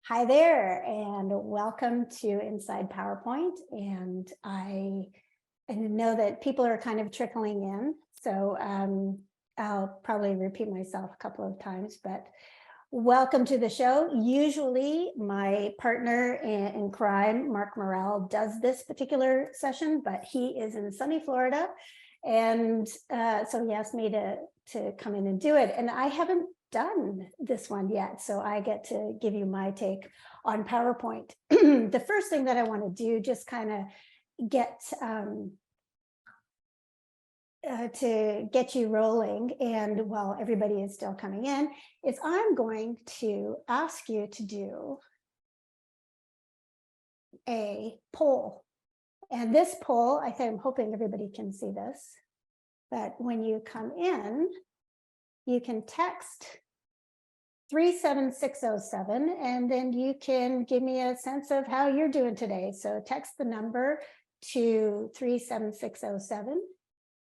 Hi there, and welcome to Inside PowerPoint. And I know that people are kind of trickling in, so I'll probably repeat myself a couple of times, but welcome to the show. Usually my partner in crime, Mark Morrell, does this particular session, but he is in sunny Florida. And so he asked me to come in and do it. And I haven't done this one yet, so I get to give you my take on PowerPoint. The first thing that I want to do, just kind of get to get you rolling, and while everybody is still coming in, is I'm going to ask you to do a poll. And this poll, I'm hoping everybody can see this, but when you come in, you can text 37607, and then you can give me a sense of how you're doing today. So text the number to 37607,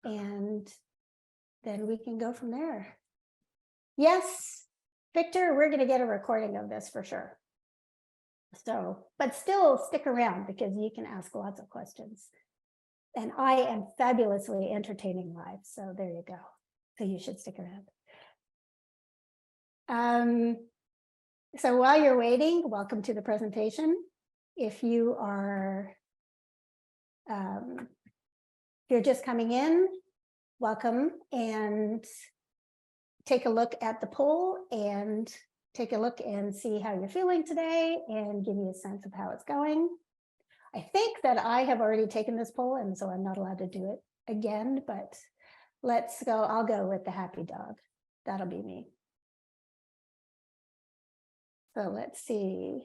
and then we can go from there. Yes, Victor, we're going to get a recording of this for sure. So, but still stick around because you can ask lots of questions. And I am fabulously entertaining live. So there you go. So you should stick around. So while you're waiting, welcome to the presentation. If you are, if you're just coming in, welcome, and take a look at the poll and take a look and see how you're feeling today and give me a sense of how it's going. I think that I have already taken this poll, and so I'm not allowed to do it again, but let's go. I'll go with the happy dog. That'll be me. So let's see.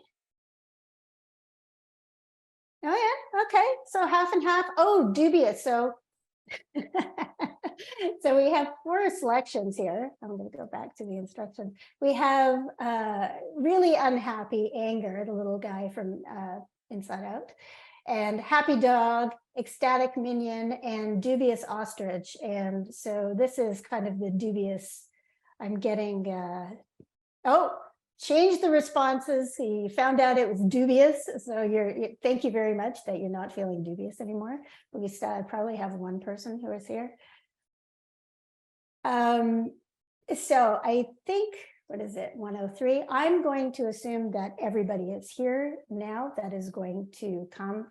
Oh yeah, okay. So half and half. Oh, dubious. So, so we have 4 selections here. I'm going to go back to the instructions. We have really unhappy anger, the little guy from Inside Out, and happy dog, ecstatic minion, and dubious ostrich. And so this is kind of the dubious. I'm getting, change the responses. He found out it was dubious. So thank you very much that you're not feeling dubious anymore. We still probably have 1 person who is here. So I think, what is it, 103? I'm going to assume that everybody is here now that is going to come.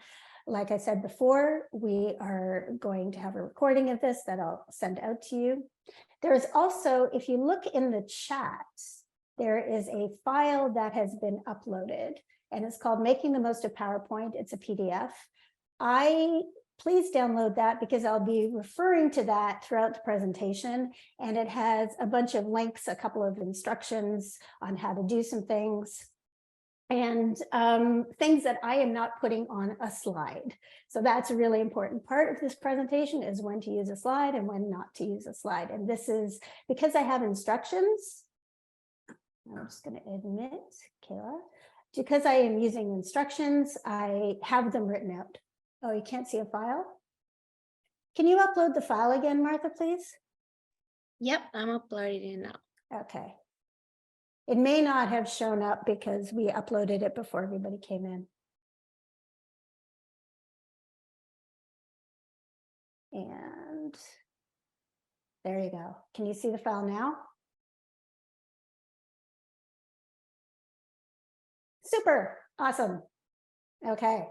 Like I said before, we are going to have a recording of this that I'll send out to you. There's also, if you look in the chat, there is a file that has been uploaded, and it's called Making the Most of PowerPoint. It's a PDF. Please download that because I'll be referring to that throughout the presentation, and it has a bunch of links, a couple of instructions on how to do some things, and things that I am not putting on a slide. So that's a really important part of this presentation, is when to use a slide and when not to use a slide. And this is because I have instructions. I'm just going to admit, Kayla, because I am using instructions, I have them written out. Oh, you can't see a file? Can you upload the file again, Martha, please? Yep, I'm uploading it now. Okay. It may not have shown up because we uploaded it before everybody came in. And there you go. Can you see the file now? Super, awesome. Okay.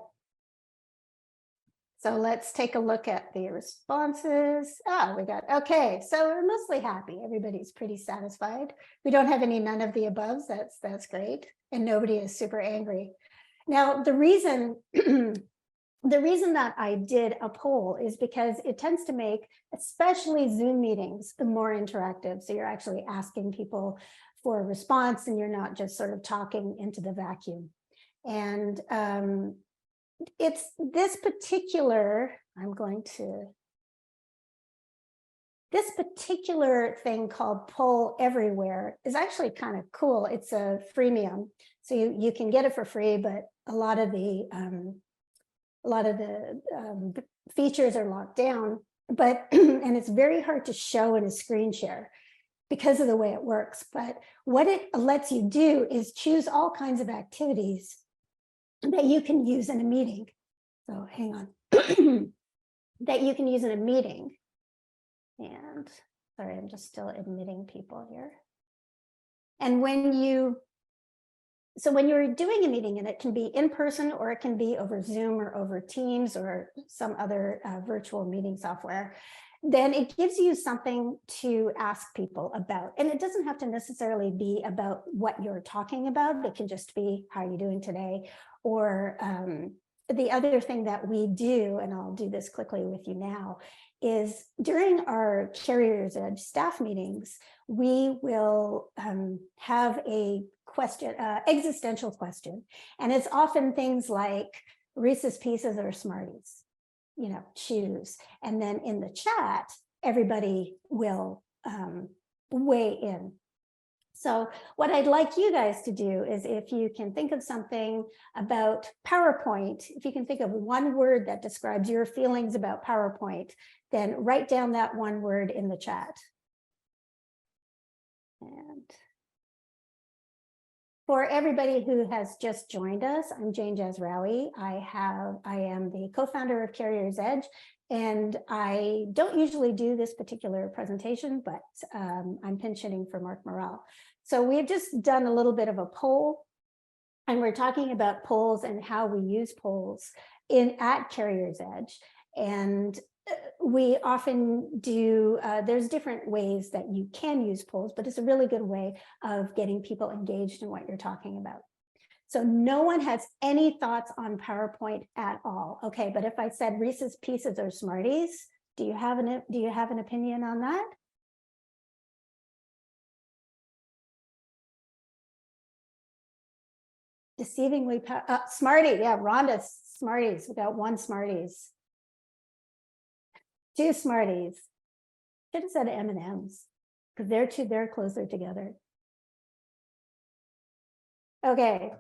So let's take a look at the responses. We got, okay, so we're mostly happy. Everybody's pretty satisfied. We don't have any none of the above. That's great. And nobody is super angry. Now, the reason that I did a poll is because it tends to make, especially Zoom meetings, more interactive. So you're actually asking people for a response and you're not just sort of talking into the vacuum. And it's this particular, this particular thing called Poll Everywhere is actually kind of cool. It's a freemium, so you can get it for free, but a lot of the features are locked down. But and it's very hard to show in a screen share. because of the way it works. But what it lets you do is choose all kinds of activities that you can use in a meeting. So hang on. That you can use in a meeting. And sorry, I'm just still admitting people here. And when you're doing a meeting, and it can be in person or it can be over Zoom or over Teams or some other virtual meeting software, then it gives you something to ask people about. And it doesn't have to necessarily be about what you're talking about. It can just be, how are you doing today? Or the other thing that we do, and I'll do this quickly with you now, is during our CarriersEdge staff meetings, we will have a question, existential question. And it's often things like Reese's Pieces or Smarties, choose. And then in the chat, everybody will weigh in. So what I'd like you guys to do is, if you can think of something about PowerPoint, if you can think of one word that describes your feelings about PowerPoint, then write down that one word in the chat. And for everybody who has just joined us, I'm Jane Jazrawy. I am the co-founder of CarriersEdge, and I don't usually do this particular presentation, but I'm pinch hitting for Mark Morrell. So we've just done a little bit of a poll, and we're talking about polls and how we use polls at CarriersEdge. And we often do, there's different ways that you can use polls, but it's a really good way of getting people engaged in what you're talking about. So no one has any thoughts on PowerPoint at all. Okay, but if I said Reese's Pieces or Smarties, do you have an opinion on that? Deceivingly, Smartie, yeah, Rhonda, Smarties. We got one Smarties. Two Smarties. Should have said M&Ms, because they're closer together. Okay.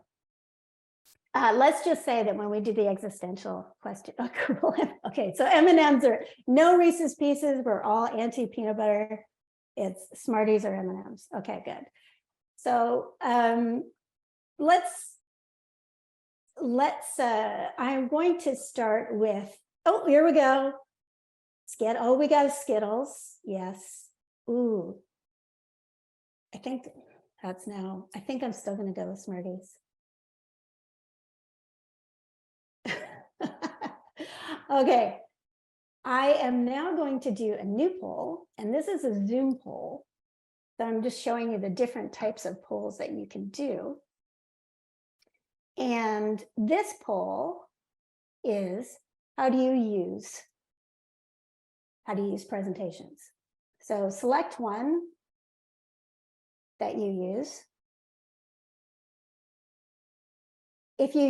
Let's just say that when we do the existential question, oh, cool. Okay, so M&Ms are no Reese's Pieces. We're all anti peanut butter. It's Smarties or M&Ms. Okay, good. So I'm going to start with, oh, here we go. We got a Skittles. Yes. Ooh. I think I'm still going to go with Smarties. Okay. I am now going to do a new poll, and this is a Zoom poll. So I'm just showing you the different types of polls that you can do. And this poll is, how do you use presentations? So select one that you use. If you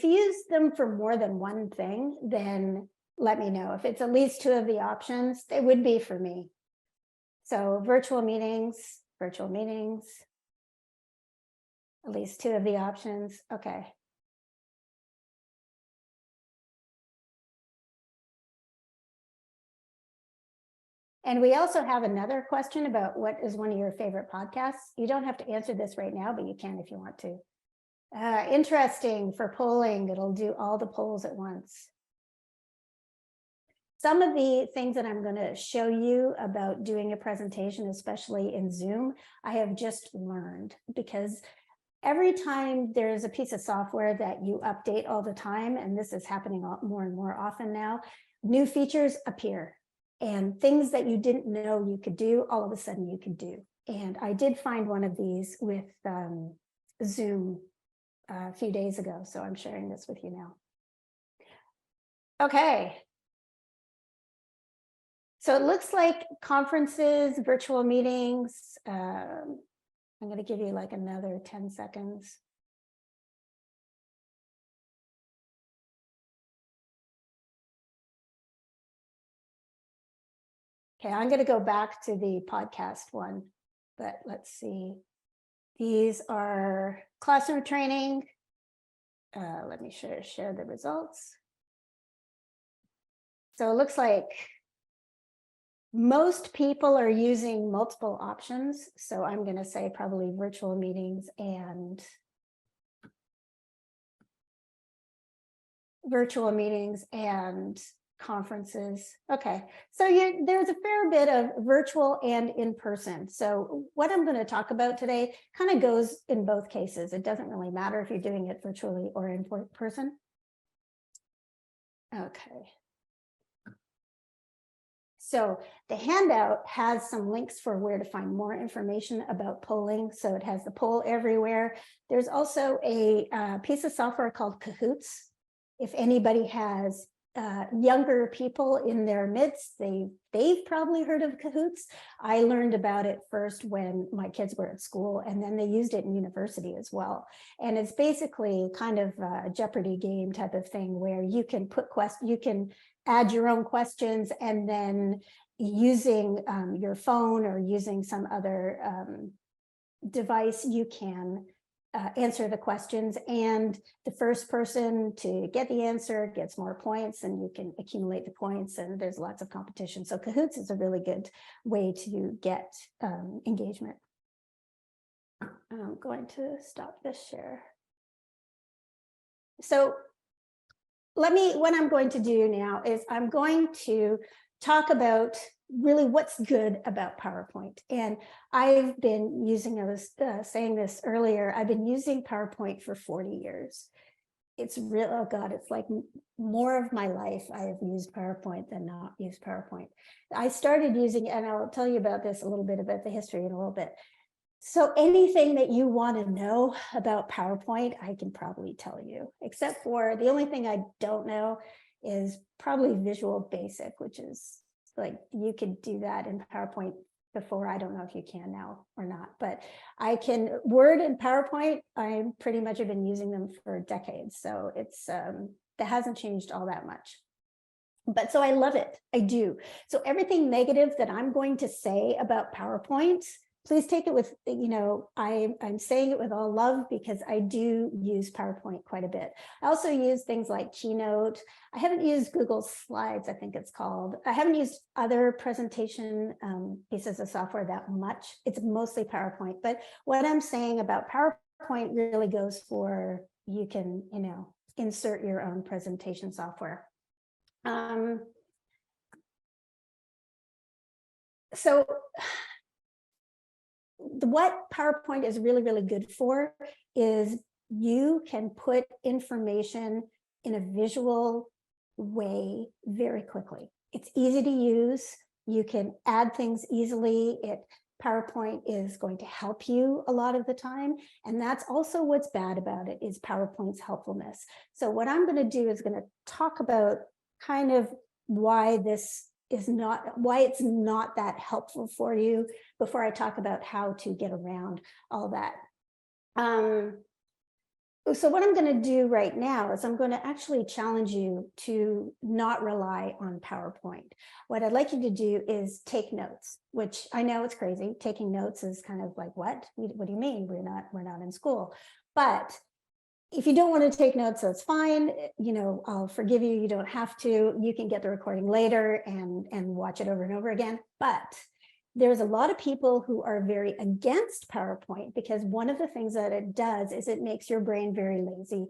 use them for more than one thing, then let me know. If it's at least two of the options, it would be for me. So virtual meetings, at least two of the options. Okay. And we also have another question about what is one of your favorite podcasts. You don't have to answer this right now, but you can if you want to. Interesting for polling. It'll do all the polls at once. Some of the things that I'm going to show you about doing a presentation, especially in Zoom, I have just learned, because every time there's a piece of software that you update all the time, and this is happening more and more often now, new features appear, and things that you didn't know you could do, all of a sudden you can do. And I did find one of these with Zoom a few days ago, so I'm sharing this with you now. Okay. So it looks like conferences, virtual meetings. I'm going to give you like another 10 seconds. Okay, I'm going to go back to the podcast one, but let's see. These are classroom training. Let me share the results. So it looks like most people are using multiple options. So I'm going to say probably virtual meetings and conferences. Okay, so there's a fair bit of virtual and in person. So what I'm going to talk about today kind of goes in both cases. It doesn't really matter if you're doing it virtually or in person. Okay. So the handout has some links for where to find more information about polling. So it has the poll everywhere. There's also a piece of software called Cahoots. If anybody has younger people in their midst, they've probably heard of Cahoots. I learned about it first when my kids were at school, and then they used it in university as well. And it's basically kind of a Jeopardy game type of thing where you can put you can add your own questions, and then using your phone or using some other device, you can answer the questions, and the first person to get the answer gets more points, and you can accumulate the points, and there's lots of competition. So Cahoots is a really good way to get engagement. I'm going to stop this share. So what I'm going to do now is I'm going to talk about really what's good about PowerPoint. And I've been using, I was saying this earlier, I've been using PowerPoint for 40 years. It's real, oh God, it's like more of my life I have used PowerPoint than not used PowerPoint. I started using, and I'll tell you about this a little bit, about the history in a little bit. So anything that you want to know about PowerPoint, I can probably tell you, except for the only thing I don't know is probably Visual Basic, which is like you could do that in PowerPoint before. I don't know if you can now or not, but I can. Word and PowerPoint, I pretty much have been using them for decades. So it's that hasn't changed all that much. But so I love it. I do. So everything negative that I'm going to say about PowerPoint, please take it with, I'm saying it with all love because I do use PowerPoint quite a bit. I also use things like Keynote. I haven't used Google Slides, I think it's called. I haven't used other presentation pieces of software that much. It's mostly PowerPoint. But what I'm saying about PowerPoint really goes for, you can, insert your own presentation software. So what PowerPoint is really, really good for is you can put information in a visual way very quickly. It's easy to use. You can add things easily. PowerPoint is going to help you a lot of the time. And that's also what's bad about it, is PowerPoint's helpfulness. So what I'm going to do is going to talk about kind of why it's not that helpful for you before I talk about how to get around all that. So what I'm going to do right now is I'm going to actually challenge you to not rely on PowerPoint. What I'd like you to do is take notes, which I know it's crazy. Taking notes is kind of like, what do you mean? We're not in school. But if you don't want to take notes, that's fine. I'll forgive you. You don't have to. You can get the recording later and watch it over and over again. But there's a lot of people who are very against PowerPoint because one of the things that it does is it makes your brain very lazy.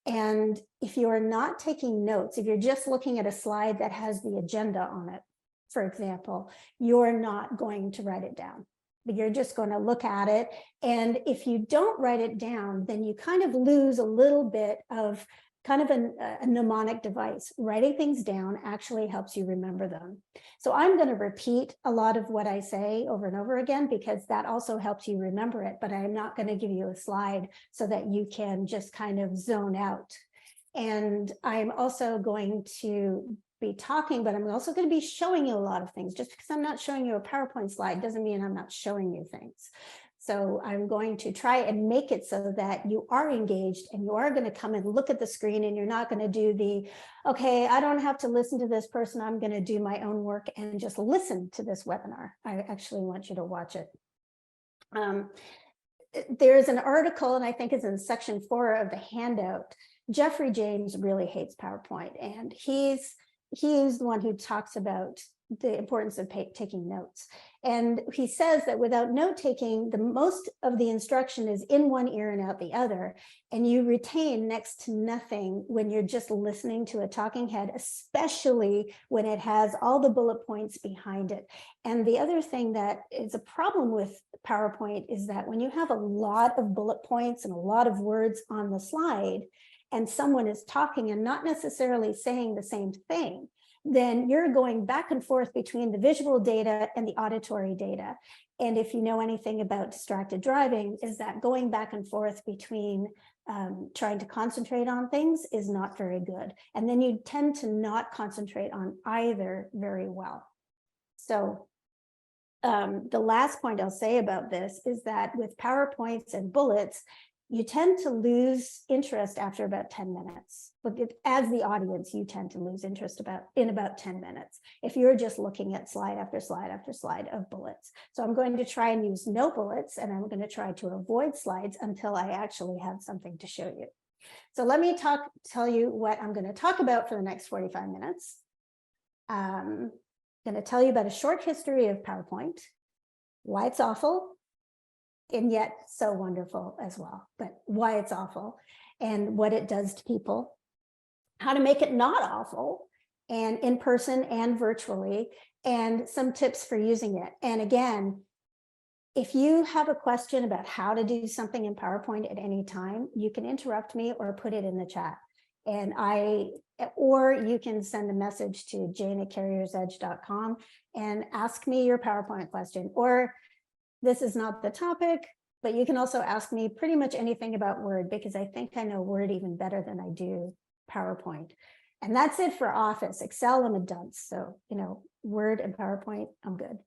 And if you are not taking notes, if you're just looking at a slide that has the agenda on it, for example, you're not going to write it down. But you're just going to look at it. And if you don't write it down, then you kind of lose a little bit of kind of a mnemonic device. Writing things down actually helps you remember them. So I'm going to repeat a lot of what I say over and over again, because that also helps you remember it. But I'm not going to give you a slide so that you can just kind of zone out. And I'm also going to be talking, but I'm also going to be showing you a lot of things. Just because I'm not showing you a PowerPoint slide doesn't mean I'm not showing you things. So I'm going to try and make it so that you are engaged and you are going to come and look at the screen, and you're not going to do okay, I don't have to listen to this person. I'm going to do my own work and just listen to this webinar. I actually want you to watch it. There's an article, and I think it's in section 4 of the handout. Jeffrey James really hates PowerPoint, and he's the one who talks about the importance of taking notes. And he says that without note taking, the most of the instruction is in one ear and out the other. And you retain next to nothing when you're just listening to a talking head, especially when it has all the bullet points behind it. And the other thing that is a problem with PowerPoint is that when you have a lot of bullet points and a lot of words on the slide, and someone is talking and not necessarily saying the same thing, then you're going back and forth between the visual data and the auditory data. And if you know anything about distracted driving, is that going back and forth between trying to concentrate on things is not very good. And then you tend to not concentrate on either very well. So the last point I'll say about this is that with PowerPoints and bullets, you tend to lose interest after about 10 minutes. But as the audience, you tend to lose interest in about 10 minutes if you're just looking at slide after slide after slide of bullets. So I'm going to try and use no bullets, and I'm going to try to avoid slides until I actually have something to show you. So let me tell you what I'm going to talk about for the next 45 minutes. I'm going to tell you about a short history of PowerPoint, why it's awful, and yet so wonderful as well, but why it's awful and what it does to people, how to make it not awful, and in person and virtually, and some tips for using it. And again, if you have a question about how to do something in PowerPoint at any time, you can interrupt me or put it in the chat. Or you can send a message to jane@carriersedge.com and ask me your PowerPoint question. Or this is not the topic, but you can also ask me pretty much anything about Word, because I think I know Word even better than I do PowerPoint. And that's it for Office. Excel, I'm a dunce. So, Word and PowerPoint, I'm good.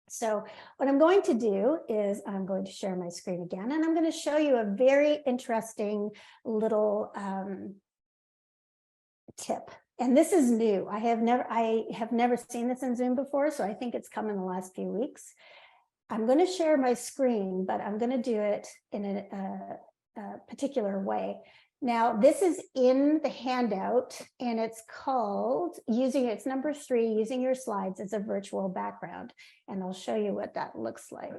So what I'm going to do is I'm going to share my screen again, and I'm going to show you a very interesting little tip. And this is new. I have never seen this in Zoom before, so I think it's come in the last few weeks. I'm going to share my screen, but I'm going to do it in a particular way. Now, this is in the handout, and it's called it's number 3, using your slides as a virtual background. And I'll show you what that looks like.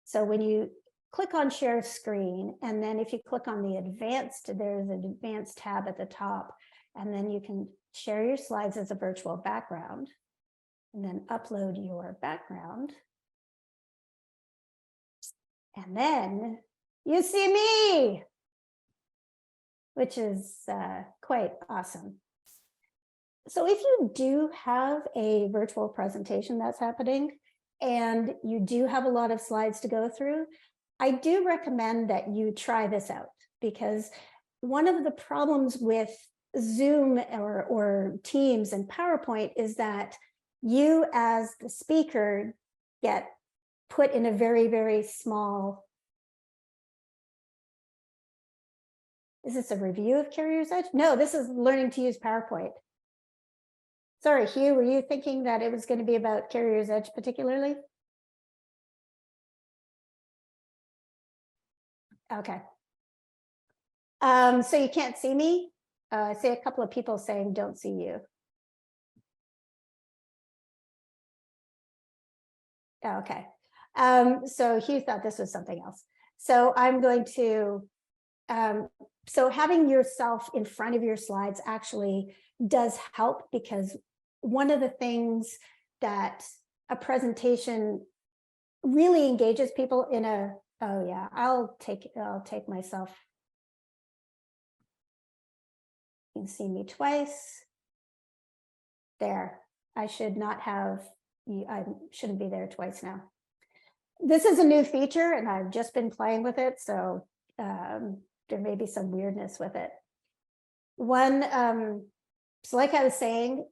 So when you click on share screen, and then if you click on the advanced, there's an advanced tab at the top, and then you can share your slides as a virtual background, and then upload your background. And then you see me, which is quite awesome. So if you do have a virtual presentation that's happening, and you do have a lot of slides to go through, I do recommend that you try this out, because one of the problems with Zoom or Teams and PowerPoint is that you as the speaker get put in a very, very small. Is this a review of CarriersEdge? No, this is learning to use PowerPoint. Sorry, Hugh, were you thinking that it was going to be about CarriersEdge particularly? Okay. So you can't see me? I see a couple of people saying don't see you. Oh, okay. So Hugh thought this was something else. So I'm going to, so having yourself in front of your slides actually does help, because one of the things that a presentation really engages people in a, oh yeah, I'll take myself. You can see me twice. There, I should not have, I shouldn't be there twice now. This is a new feature, and I've just been playing with it, so there may be some weirdness with it. So like I was saying,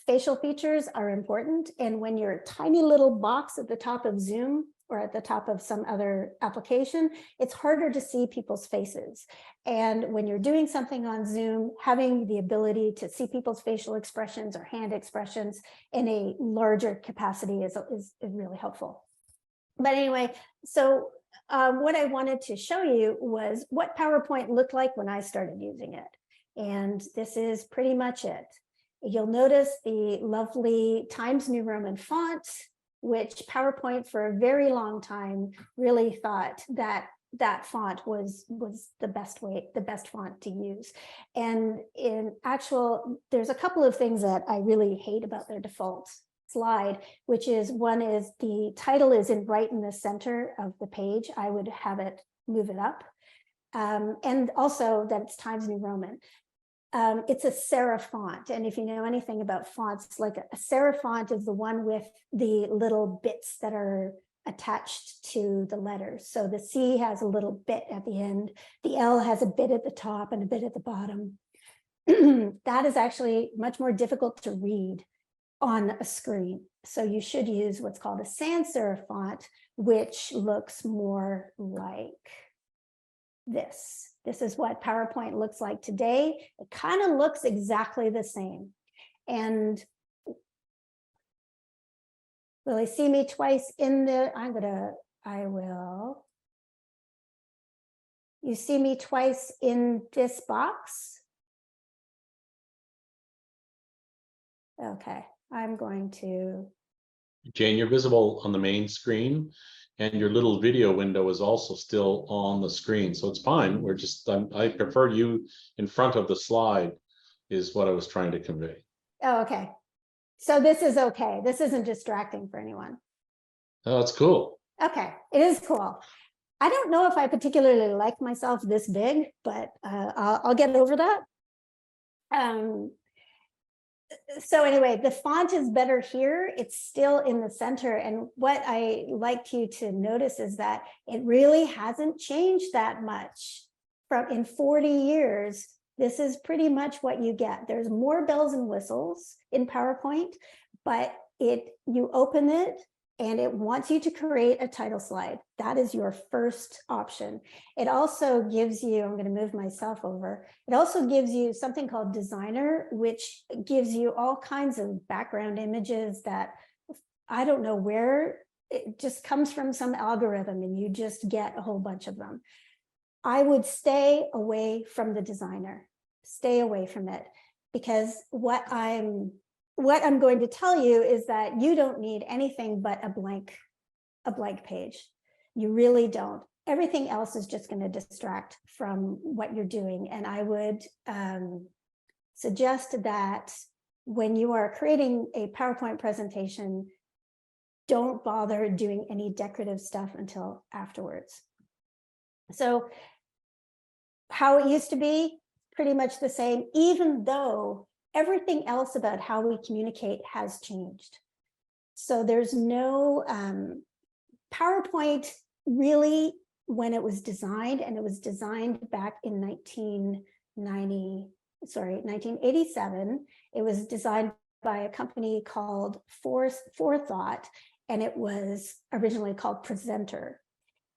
facial features are important, and when you're a tiny little box at the top of Zoom or at the top of some other application, it's harder to see people's faces. And when you're doing something on Zoom, having the ability to see people's facial expressions or hand expressions in a larger capacity is really helpful. But anyway, so what I wanted to show you was what PowerPoint looked like when I started using it. And this is pretty much it. You'll notice the lovely Times New Roman font, which PowerPoint for a very long time really thought that that font was the best font to use. And in actual, there's a couple of things that I really hate about their default slide, which is one is the title is right in the center of the page. I would have it move it up. And also that it's Times New Roman. It's a serif font. And if you know anything about fonts, like a serif font is the one with the little bits that are attached to the letters. So the C has a little bit at the end. The L has a bit at the top and a bit at the bottom. That is actually much more difficult to read on a screen. So you should use what's called a sans serif font, which looks more like this. This is what PowerPoint looks like today. It kind of looks exactly the same. And will you see me twice in the, you see me twice in this box? Okay, I'm going to. Jane, you're visible on the main screen, and your little video window is also still on the screen. So it's fine. We're just, I prefer you in front of the slide is what I was trying to convey. Oh, okay. So this is okay. This isn't distracting for anyone. Oh, that's cool. Okay, it is cool. I don't know if I particularly like myself this big, but I'll get over that. So anyway, the font is better here. It's still in the center. And what I like you to notice is that it really hasn't changed that much from in 40 years. This is pretty much what you get. There's more bells and whistles in PowerPoint, but you open it and it wants you to create a title slide. That is your first option. It also gives you, I'm going to move myself over. It also gives you something called Designer, which gives you all kinds of background images that I don't know where, it just comes from some algorithm and you just get a whole bunch of them. I would stay away from the Designer, stay away from it, because what I'm going to tell you is that you don't need anything but a blank page. You really don't. Everything else is just going to distract from what you're doing. And I would suggest that when you are creating a PowerPoint presentation, don't bother doing any decorative stuff until afterwards. So how it used to be, pretty much the same, even though everything else about how we communicate has changed. So there's no PowerPoint really, when it was designed, and it was designed back in 1987, it was designed by a company called Forethought, and it was originally called Presenter.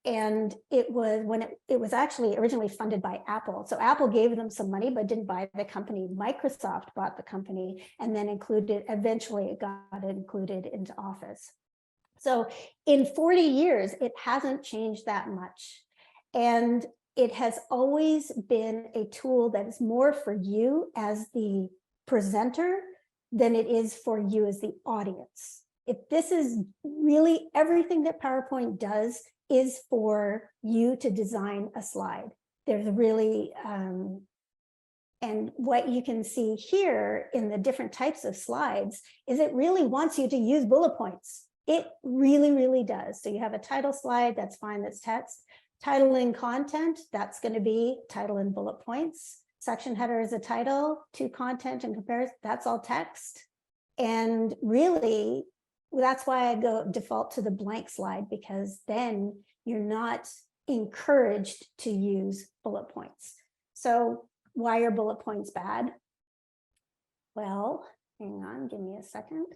And it was when it was actually originally funded by Apple. So Apple gave them some money, but didn't buy the company. Microsoft bought the company and then eventually it got included into Office. So in 40 years, it hasn't changed that much. And it has always been a tool that is more for you as the presenter than it is for you as the audience. If this is really everything that PowerPoint does is for you to design a slide. There's really, and what you can see here in the different types of slides is it really wants you to use bullet points. It really, really does. So you have a title slide, that's fine, that's text. Title and content, that's going to be title and bullet points. Section header is a title, to content and comparison, that's all text. And really, that's why I go default to the blank slide, because then you're not encouraged to use bullet points. So why are bullet points bad? Well, hang on, give me a second.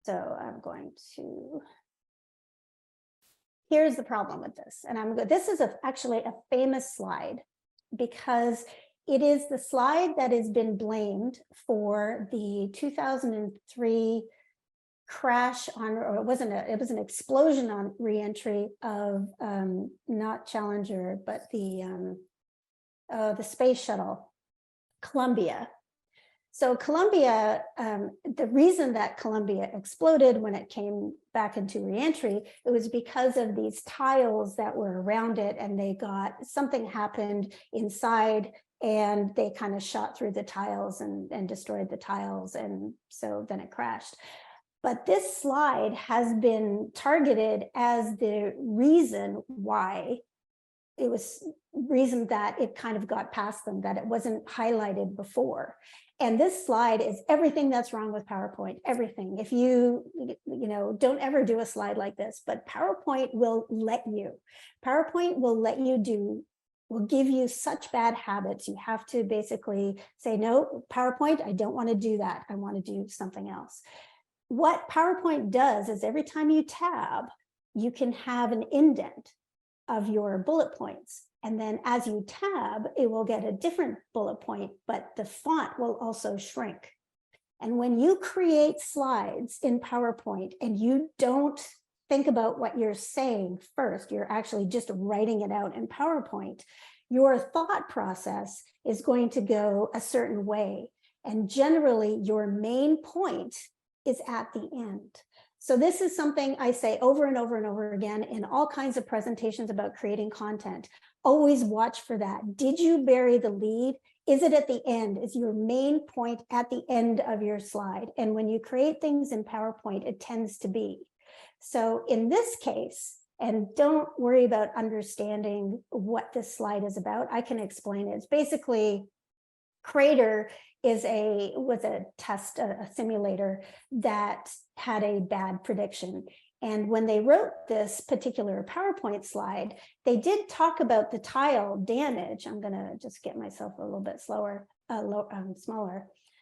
So I'm going to, here's the problem with this. And this is actually a famous slide because it is the slide that has been blamed for the 2003 crash on, or it was an explosion on reentry of not Challenger, but the space shuttle, Columbia. So Columbia, the reason that Columbia exploded when it came back into reentry, it was because of these tiles that were around it, and something happened inside, and they kind of shot through the tiles and destroyed the tiles, and so then it crashed. But this slide has been targeted as the reason why that it kind of got past them, that it wasn't highlighted before. And this slide is everything that's wrong with PowerPoint, everything. If you don't ever do a slide like this, but PowerPoint will let you. PowerPoint will give you such bad habits. You have to basically say, no, PowerPoint, I don't want to do that. I want to do something else. What PowerPoint does is every time you tab, you can have an indent of your bullet points. And then as you tab, it will get a different bullet point, but the font will also shrink. And when you create slides in PowerPoint and you don't think about what you're saying first, you're actually just writing it out in PowerPoint, your thought process is going to go a certain way. And generally, your main point is at the end. So this is something I say over and over and over again in all kinds of presentations about creating content. Always watch for that. Did you bury the lead? Is it at the end? Is your main point at the end of your slide? And when you create things in PowerPoint, it tends to be. So in this case, and don't worry about understanding what this slide is about, I can explain it. It's basically Crater was a test, a simulator that had a bad prediction. And when they wrote this particular PowerPoint slide, they did talk about the tile damage. I'm going to just get myself a little bit smaller.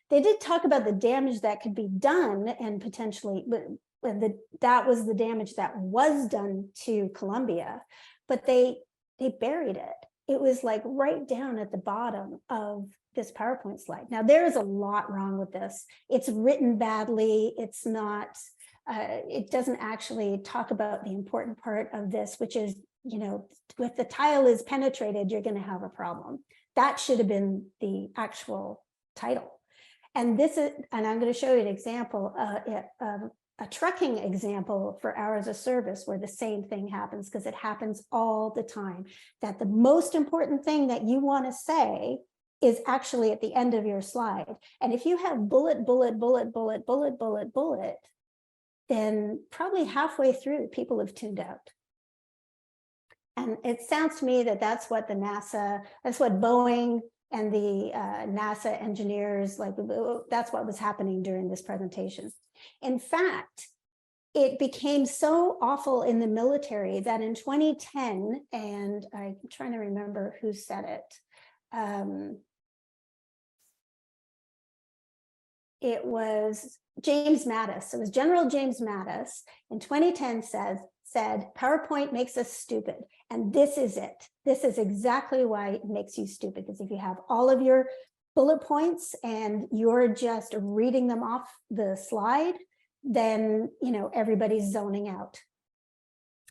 They did talk about the damage that could be done, and potentially that was the damage that was done to Columbia, but they buried it. It was like right down at the bottom of this PowerPoint slide. Now, there is a lot wrong with this. It's written badly. It's not, it doesn't actually talk about the important part of this, which is, if the tile is penetrated, you're going to have a problem. That should have been the actual title. And I'm going to show you an example, a trucking example for hours of service where the same thing happens, because it happens all the time, that the most important thing that you want to say is actually at the end of your slide. And if you have bullet, then probably halfway through, people have tuned out. And it sounds to me that that's what Boeing and the NASA engineers, that's what was happening during this presentation. In fact, it became so awful in the military that in 2010, and I'm trying to remember who said it, it was James Mattis. It was General James Mattis in 2010 said, PowerPoint makes us stupid. And this is it. This is exactly why it makes you stupid, because if you have all of your bullet points and you're just reading them off the slide, then everybody's zoning out.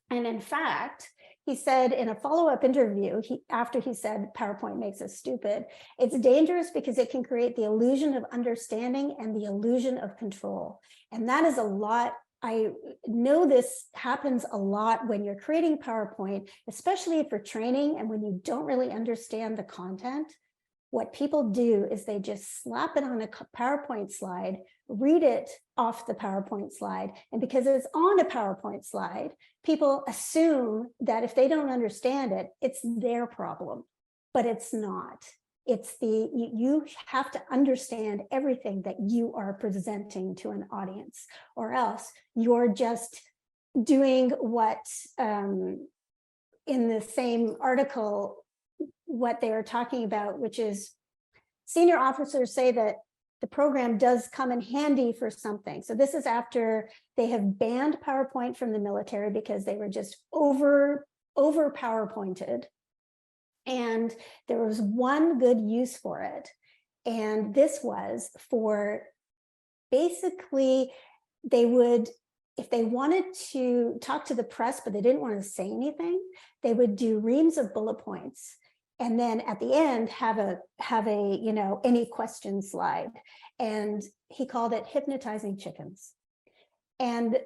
And in fact, he said in a follow-up interview, after he said PowerPoint makes us stupid, it's dangerous because it can create the illusion of understanding and the illusion of control. And that is a lot. I know this happens a lot when you're creating PowerPoint, especially for training, and when you don't really understand the content. What people do is they just slap it on a PowerPoint slide, read it off the PowerPoint slide. And because it's on a PowerPoint slide, people assume that if they don't understand it, it's their problem, but it's not. It's you have to understand everything that you are presenting to an audience, or else you're just doing what in the same article, what they are talking about, which is senior officers say that the program does come in handy for something. So this is after they have banned PowerPoint from the military because they were just over PowerPointed. And there was one good use for it. And this was for basically they would, if they wanted to talk to the press, but they didn't want to say anything, they would do reams of bullet points. And then at the end, have a, you know, any question slide. And he called it hypnotizing chickens. And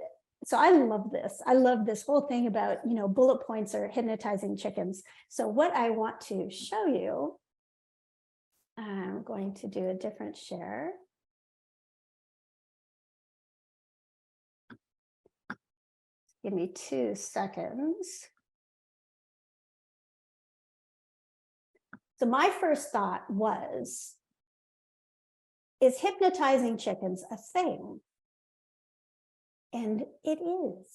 so I love this. I love this whole thing about, you know, bullet points are hypnotizing chickens. So what I want to show you, I'm going to do a different share. Give me 2 seconds. So my first thought was, is hypnotizing chickens a thing? And it is.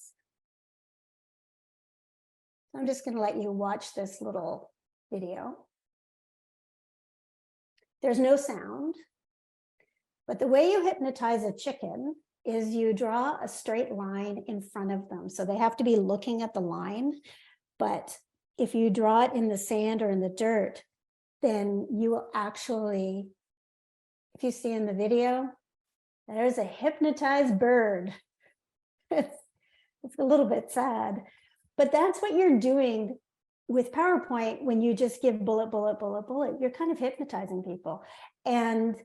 I'm just going to let you watch this little video. There's no sound, but the way you hypnotize a chicken is you draw a straight line in front of them. So they have to be looking at the line, but if you draw it in the sand or in the dirt, then you will actually, if you see in the video, there's a hypnotized bird. It's a little bit sad, but that's what you're doing with PowerPoint when you just give bullet, bullet, bullet, bullet. You're kind of hypnotizing people. And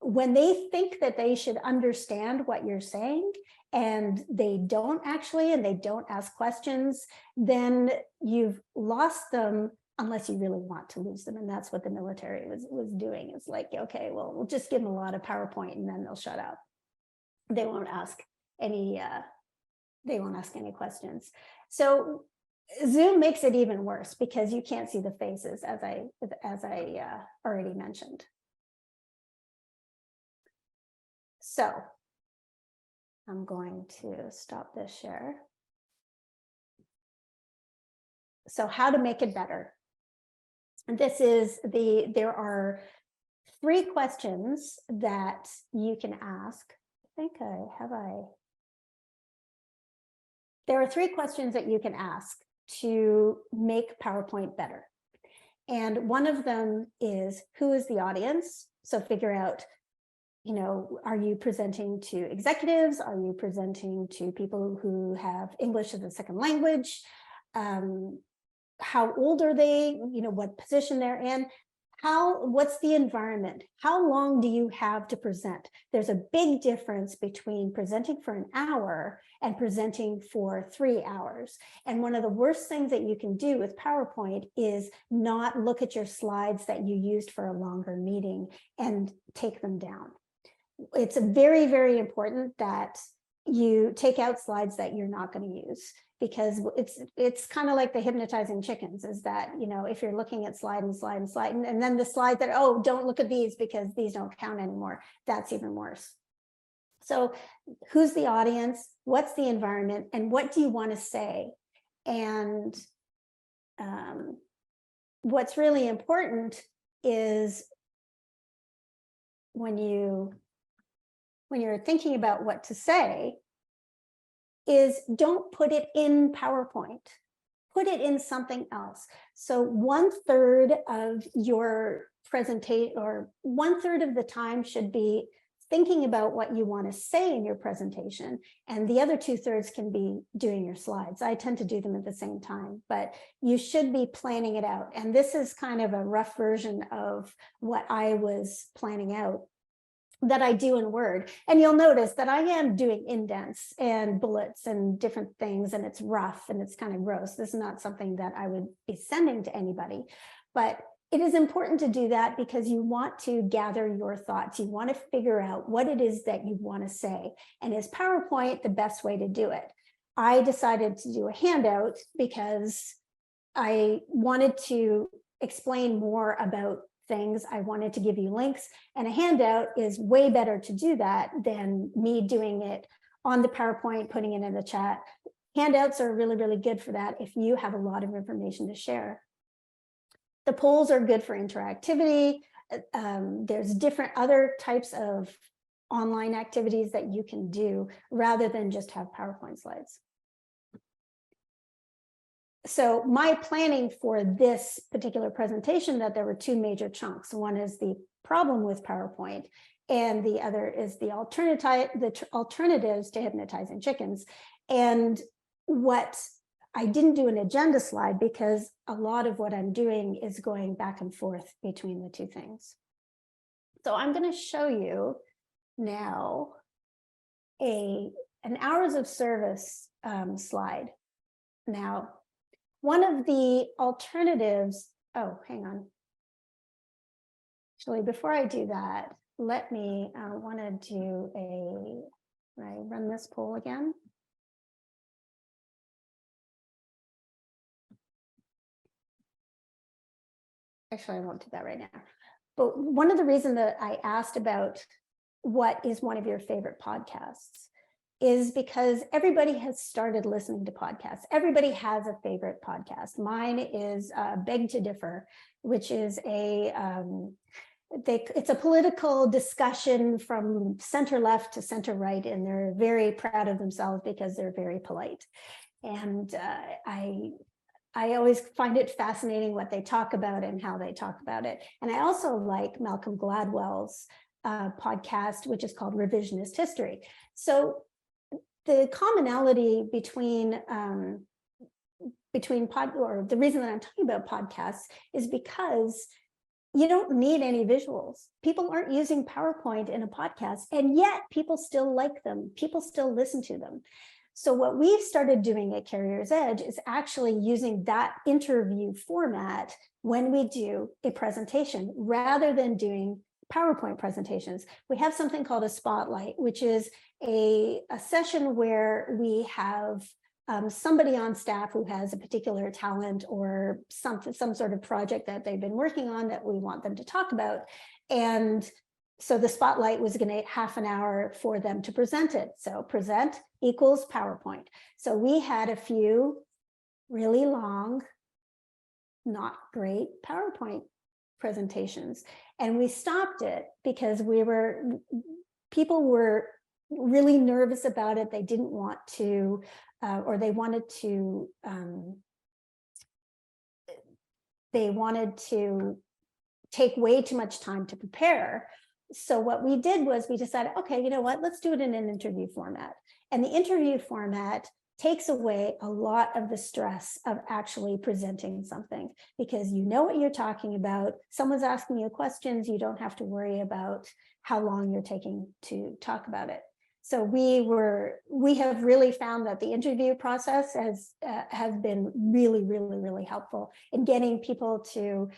when they think that they should understand what you're saying and they don't actually, and they don't ask questions, then you've lost them, unless you really want to lose them. And that's what the military was doing. It's like, okay, well, we'll just give them a lot of PowerPoint and then they'll shut up. They won't ask any questions. So Zoom makes it even worse because you can't see the faces, as I already mentioned. So I'm going to stop this share. So how to make it better. And this is there are 3 questions that you can ask. There are 3 questions that you can ask to make PowerPoint better. And one of them is, who is the audience? So figure out, you know, are you presenting to executives? Are you presenting to people who have English as a second language? How old are they? You know, what position they're in? What's the environment? How long do you have to present? There's a big difference between presenting for an hour and presenting for 3 hours. And one of the worst things that you can do with PowerPoint is not look at your slides that you used for a longer meeting and take them down. It's very, very important that you take out slides that you're not going to use, because it's kind of like the hypnotizing chickens, is that, you know, if you're looking at slide and slide and slide, and then the slide that, oh, don't look at these because these don't count anymore, that's even worse. So who's the audience? What's the environment? And what do you want to say? And what's really important is when you're thinking about what to say, is don't put it in PowerPoint, put it in something else. So 1/3 of your presentation, or 1/3 of the time, should be thinking about what you want to say in your presentation, and the other 2/3 can be doing your slides. I tend to do them at the same time, but you should be planning it out. And this is kind of a rough version of what I was planning out that I do in Word. And you'll notice that I am doing indents and bullets and different things, and it's rough and it's kind of gross. This is not something that I would be sending to anybody, but it is important to do that because you want to gather your thoughts. You want to figure out what it is that you want to say. And is PowerPoint the best way to do it? I decided to do a handout because I wanted to explain more about things. I wanted to give you links, and a handout is way better to do that than me doing it on the PowerPoint, putting it in the chat. Handouts are really, really good for that if you have a lot of information to share. The polls are good for interactivity. There's different other types of online activities that you can do rather than just have PowerPoint slides. So my planning for this particular presentation, that there were 2 major chunks. One is the problem with PowerPoint. And the other is the alternatives to hypnotizing chickens. And what I didn't do an agenda slide because a lot of what I'm doing is going back and forth between the two things. So I'm going to show you now an hours of service slide. Now, one of the alternatives, oh, hang on. Actually, before I do that, let me want to do can I run this poll again? Actually, I won't do that right now. But one of the reasons that I asked about what is one of your favorite podcasts is because everybody has started listening to podcasts. Everybody has a favorite podcast. Mine is Beg to Differ, which is it's a political discussion from center left to center right, and they're very proud of themselves because they're very polite. And I always find it fascinating what they talk about and how they talk about it. And I also like Malcolm Gladwell's podcast, which is called Revisionist History. So the commonality between the reason that I'm talking about podcasts is because you don't need any visuals. People aren't using PowerPoint in a podcast, and yet people still like them. People still listen to them. So what we've started doing at CarriersEdge is actually using that interview format when we do a presentation, rather than doing PowerPoint presentations. We have something called a spotlight, which is a session where we have somebody on staff who has a particular talent or some sort of project that they've been working on that we want them to talk about. And so the spotlight was going to half an hour for them to present it. So present equals PowerPoint. So we had a few really long, not great PowerPoint presentations. And we stopped it because people were really nervous about it. They didn't want to, or they wanted to take way too much time to prepare. So what we did was we decided, okay, you know what, let's do it in an interview format. And the interview format takes away a lot of the stress of actually presenting something, because you know what you're talking about. Someone's asking you questions. You don't have to worry about how long you're taking to talk about it. So we have really found that the interview process has been really, really, really helpful in getting people to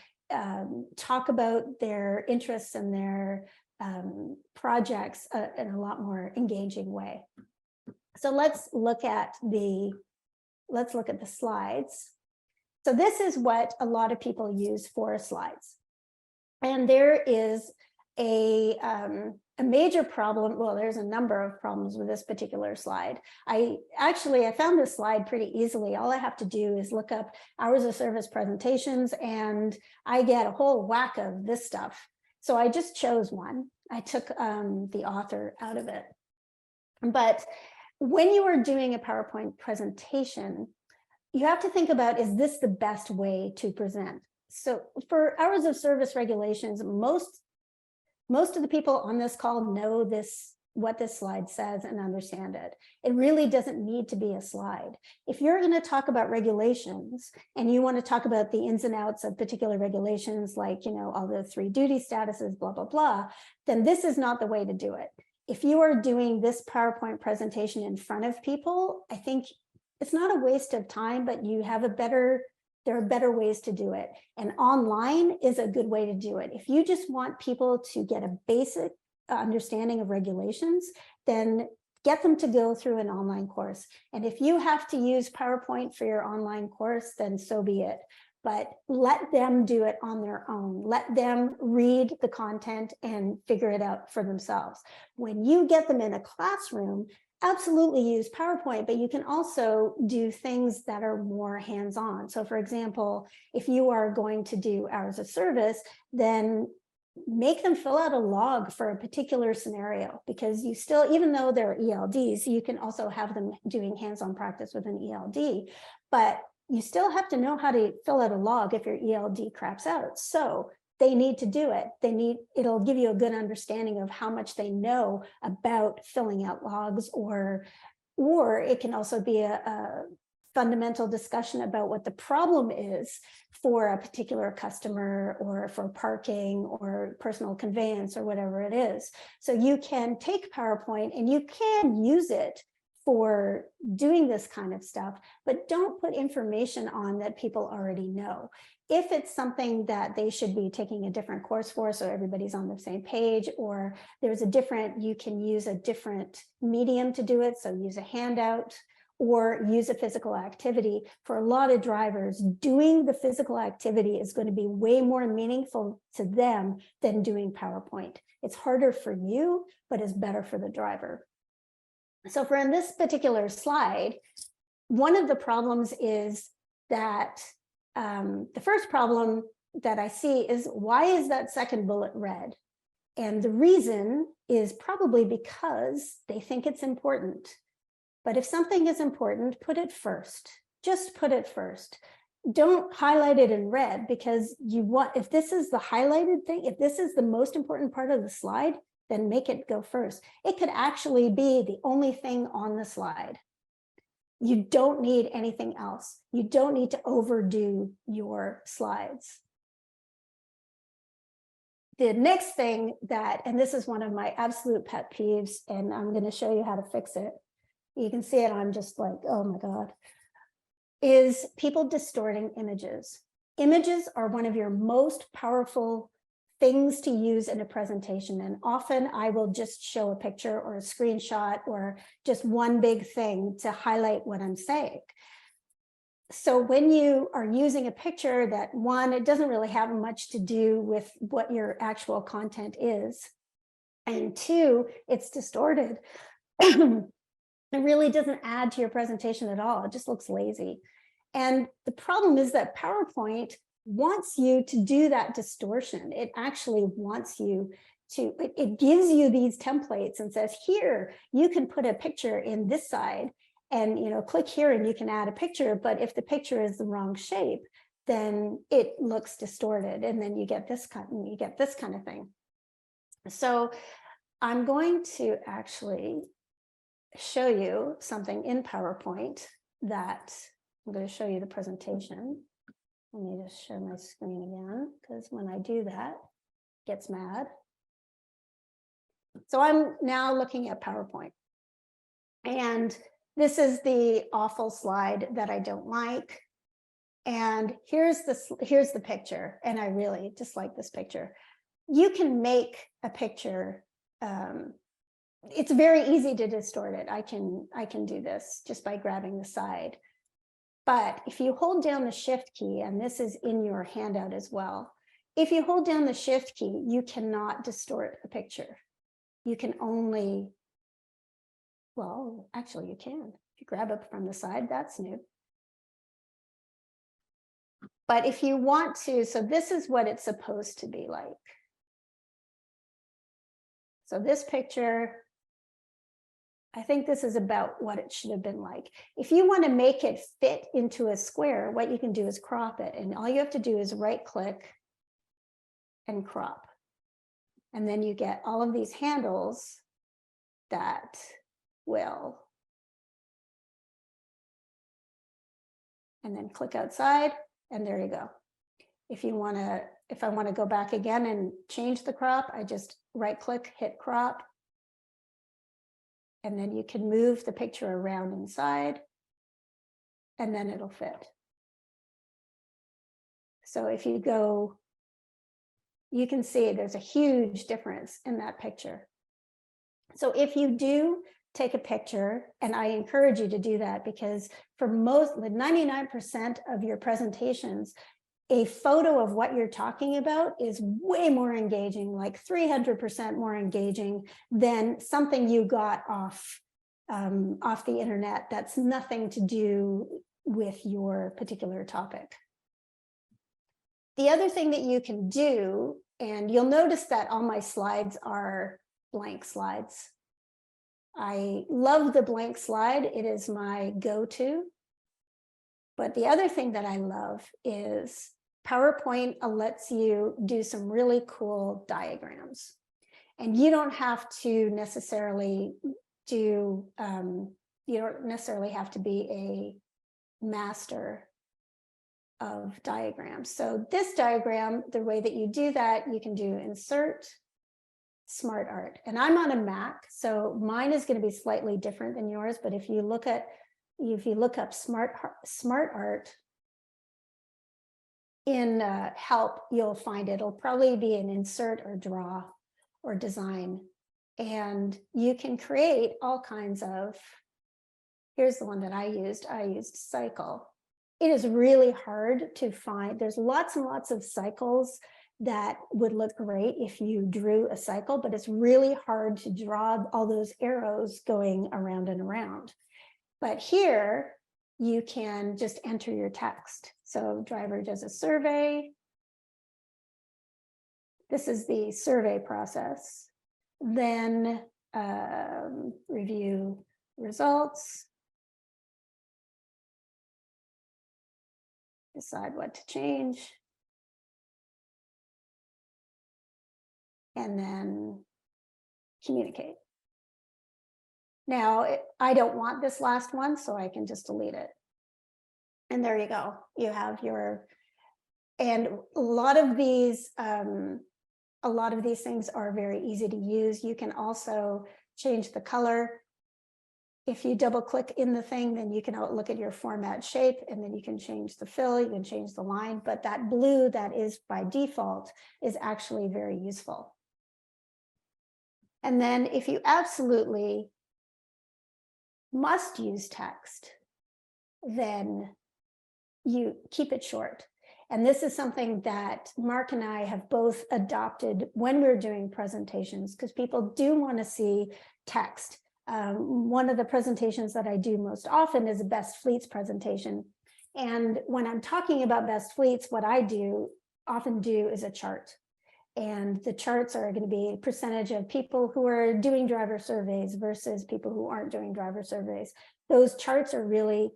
talk about their interests and their projects in a lot more engaging way. So let's look at the slides. So this is what a lot of people use for slides. And there is a major problem. Well, there's a number of problems with this particular slide. I found this slide pretty easily. All I have to do is look up hours of service presentations, and I get a whole whack of this stuff. So I just chose one. I took the author out of it. But when you are doing a PowerPoint presentation, you have to think about, is this the best way to present? So for hours of service regulations, most of the people on this call know what this slide says and understand it. It really doesn't need to be a slide. If you're going to talk about regulations and you want to talk about the ins and outs of particular regulations, like, you know, all the 3 duty statuses, blah, blah, blah, then this is not the way to do it. If you are doing this PowerPoint presentation in front of people, I think it's not a waste of time, but there are better ways to do it. And online is a good way to do it. If you just want people to get a basic understanding of regulations, then get them to go through an online course. And if you have to use PowerPoint for your online course, then so be it. But let them do it on their own. Let them read the content and figure it out for themselves. When you get them in a classroom, absolutely use PowerPoint, but you can also do things that are more hands-on. So for example, if you are going to do hours of service, then make them fill out a log for a particular scenario, because you still, even though they're ELDs, you can also have them doing hands-on practice with an ELD, but you still have to know how to fill out a log if your ELD craps out. So they need to do it. It'll give you a good understanding of how much they know about filling out logs, or it can also be a fundamental discussion about what the problem is for a particular customer, or for parking or personal conveyance or whatever it is. So you can take PowerPoint and you can use it for doing this kind of stuff, but don't put information on that people already know. If it's something that they should be taking a different course for, so everybody's on the same page, or you can use a different medium to do it. So use a handout or use a physical activity. For a lot of drivers, doing the physical activity is going to be way more meaningful to them than doing PowerPoint. It's harder for you, but it's better for the driver. So for in this particular slide, one of the problems is that the first problem that I see is, why is that second bullet red? And the reason is probably because they think it's important. But if something is important, put it first. Just put it first. Don't highlight it in red, because if this is the highlighted thing, if this is the most important part of the slide, then make it go first. It could actually be the only thing on the slide. You don't need anything else. You don't need to overdo your slides. The next thing and this is one of my absolute pet peeves, and I'm going to show you how to fix it. You can see it, I'm just like, oh my God, is people distorting images. Images are one of your most powerful things to use in a presentation. And often I will just show a picture or a screenshot or just one big thing to highlight what I'm saying. So when you are using a picture that, one, it doesn't really have much to do with what your actual content is, and two, it's distorted. It really doesn't add to your presentation at all. It just looks lazy. And the problem is that PowerPoint wants you to do that distortion. It actually wants you to, it gives you these templates and says, here, you can put a picture in this side, and click here and you can add a picture. But if the picture is the wrong shape, then it looks distorted, and then you get this kind of thing. So I'm going to actually show you something in PowerPoint that I'm going to show you the presentation. Let me just share my screen again, because when I do that, it gets mad. So I'm now looking at PowerPoint, and this is the awful slide that I don't like. And here's the picture, and I really dislike this picture. You can make a picture. It's very easy to distort it. I can do this just by grabbing the side. But if you hold down the shift key, and this is in your handout as well, if you hold down the shift key, you cannot distort a picture. You can only, well, actually you can. If you grab it from the side, that's new. But if you want to, so this is what it's supposed to be like. So this picture, I think this is about what it should have been like. If you want to make it fit into a square, what you can do is crop it. And all you have to do is right click and crop. And then you get all of these handles that will, and then click outside, and there you go. If I want to go back again and change the crop, I just right click, hit crop. And then you can move the picture around inside, and then it'll fit. So if you go, you can see there's a huge difference in that picture. So if you do take a picture, and I encourage you to do that, because for most, 99% of your presentations, a photo of what you're talking about is way more engaging, like 300% more engaging than something you got off the internet that's nothing to do with your particular topic. The other thing that you can do, and you'll notice that all my slides are blank slides. I love the blank slide. It is my go-to. But the other thing that I love is PowerPoint lets you do some really cool diagrams. And you don't have to necessarily do, you don't necessarily have to be a master of diagrams. So this diagram, the way that you do that, you can do insert, smart art. And I'm on a Mac, so mine is going to be slightly different than yours. But if you look up smart art in help, you'll find it'll probably be an insert or draw or design. And you can create all kinds of, here's the one that I used cycle. It is really hard to find. There's lots and lots of cycles that would look great if you drew a cycle, but it's really hard to draw all those arrows going around and around. But here you can just enter your text. So driver does a survey. This is the survey process. Then review results. Decide what to change. And then communicate. Now, I don't want this last one, so I can just delete it. And there you go. You have your, and a lot of these things are very easy to use. You can also change the color. If you double click in the thing, then you can look at your format shape, and then you can change the fill, you can change the line, but that blue that is by default is actually very useful. And then if you absolutely must use text, then you keep it short. And this is something that Mark and I have both adopted when we're doing presentations, because people do want to see text. One of the presentations that I do most often is a best fleets presentation. And when I'm talking about best fleets, what I often do is a chart. And the charts are going to be a percentage of people who are doing driver surveys versus people who aren't doing driver surveys. Those charts are really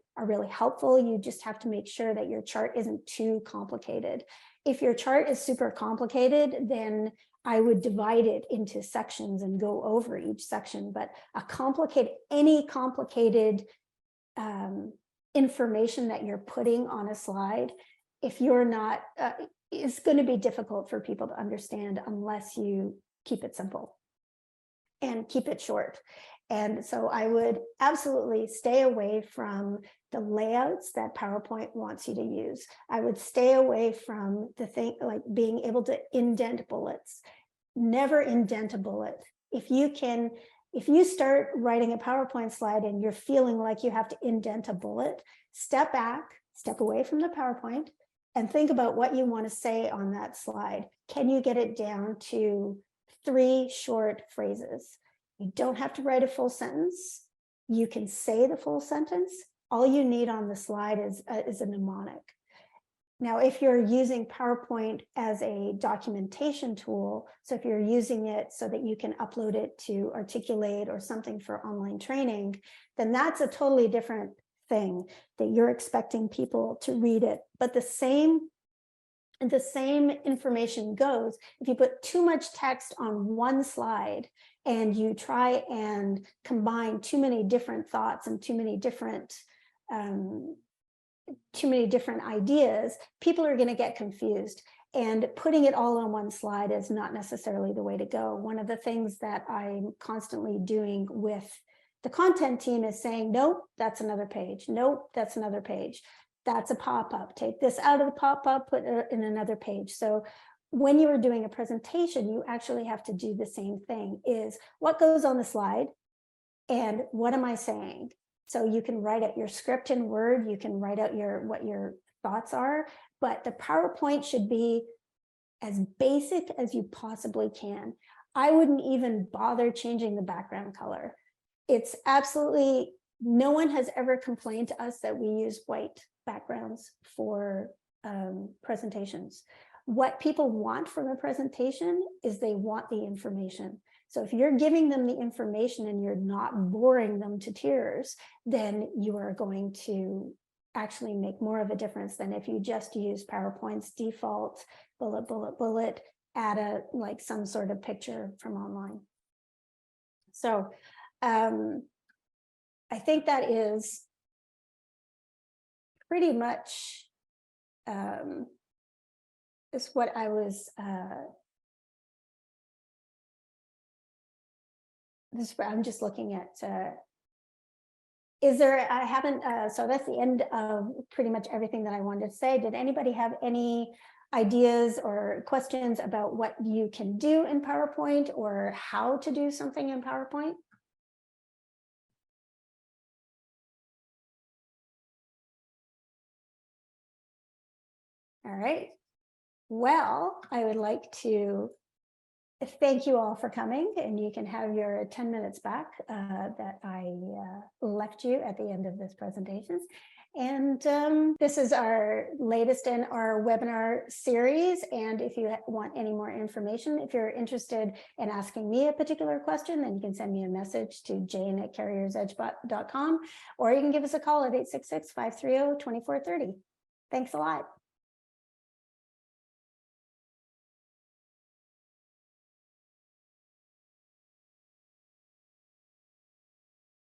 helpful. You just have to make sure that your chart isn't too complicated. If your chart is super complicated, then I would divide it into sections and go over each section. But any complicated information that you're putting on a slide, if you're not, it's going to be difficult for people to understand unless you keep it simple and keep it short. And so I would absolutely stay away from the layouts that PowerPoint wants you to use. I would stay away from the thing like being able to indent bullets. Never indent a bullet. If you start writing a PowerPoint slide and you're feeling like you have to indent a bullet, step back, step away from the PowerPoint, and think about what you want to say on that slide. Can you get it down to 3 short phrases? You don't have to write a full sentence. You can say the full sentence. All you need on the slide is a mnemonic. Now, if you're using PowerPoint as a documentation tool, so if you're using it so that you can upload it to Articulate or something for online training, then that's a totally different thing, that you're expecting people to read it. But the same information goes if you put too much text on one slide and you try and combine too many different thoughts and too many different ideas, people are going to get confused. And putting it all on one slide is not necessarily the way to go. One of the things that I'm constantly doing with the content team is saying, nope, that's another page. Nope, that's another page. That's a pop-up. Take this out of the pop-up, put it in another page. So when you are doing a presentation, you actually have to do the same thing, is what goes on the slide and what am I saying? So you can write out your script in Word, you can write out what your thoughts are, but the PowerPoint should be as basic as you possibly can. I wouldn't even bother changing the background color. It's absolutely, no one has ever complained to us that we use white backgrounds for presentations. What people want from a presentation is they want the information. So if you're giving them the information and you're not boring them to tears, then you are going to actually make more of a difference than if you just use PowerPoint's default bullet, add a like some sort of picture from online. So I think that is pretty much is what I was I'm just looking at is there, I haven't, so that's the end of pretty much everything that I wanted to say. Did anybody have any ideas or questions about what you can do in PowerPoint or how to do something in PowerPoint? All right. Well, I would like to thank you all for coming, and you can have your 10 minutes back that I left you at the end of this presentation. And this is our latest in our webinar series. And if you want any more information, if you're interested in asking me a particular question, then you can send me a message to jane@carriersedge.com, or you can give us a call at 866-530-2430. Thanks a lot.